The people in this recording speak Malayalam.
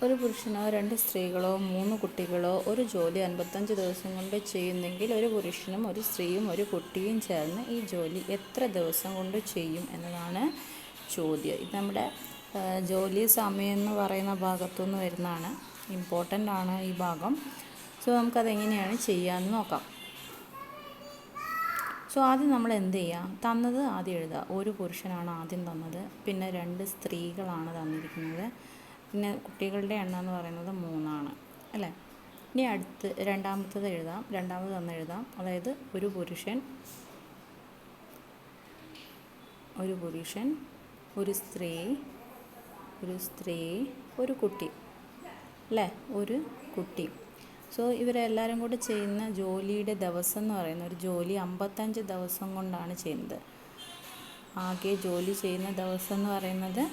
ഒരു പുരുഷനോ 2 സ്ത്രീകളോ 3 കുട്ടികളോ ഒരു ജോലി 55 ദിവസം കൊണ്ട് ചെയ്യുന്നെങ്കിൽ ഒരു പുരുഷനും ഒരു സ്ത്രീയും ഒരു കുട്ടിയും ചേർന്ന് ഈ ജോലി എത്ര ദിവസം കൊണ്ട് ചെയ്യും എന്നതാണ് ചോദ്യം. ഇത് നമ്മുടെ ജോലി സമയം എന്ന് പറയുന്ന ഭാഗത്തുനിന്ന് വരുന്നതാണ്. ഇമ്പോർട്ടൻ്റ് ആണ് ഈ ഭാഗം. സോ നമുക്കതെങ്ങനെയാണ് ചെയ്യാമെന്ന് നോക്കാം. സോ ആദ്യം നമ്മൾ എന്ത് ചെയ്യുക, തന്നത് ആദ്യം എഴുതുക. ഒരു പുരുഷനാണ് ആദ്യം തന്നത്, പിന്നെ 2 സ്ത്രീകളാണ് തന്നിരിക്കുന്നത്, പിന്നെ കുട്ടികളുടെ എണ്ണം എന്ന് പറയുന്നത് 3 ആണ് അല്ലേ. ഇനി അടുത്ത് രണ്ടാമത്തത് എഴുതാം. രണ്ടാമത് തന്നെഴുതാം. അതായത് ഒരു പുരുഷൻ, ഒരു സ്ത്രീ, ഒരു കുട്ടി അല്ലേ, ഒരു കുട്ടി. സോ ഇവരെല്ലാവരും കൂടെ ചെയ്യുന്ന ജോലിയുടെ ദിവസം എന്ന് പറയുന്നത്, ഒരു ജോലി 55 ദിവസം കൊണ്ടാണ് ചെയ്യുന്നത്. ആകെ ജോലി ചെയ്യുന്ന ദിവസം എന്ന് പറയുന്നത്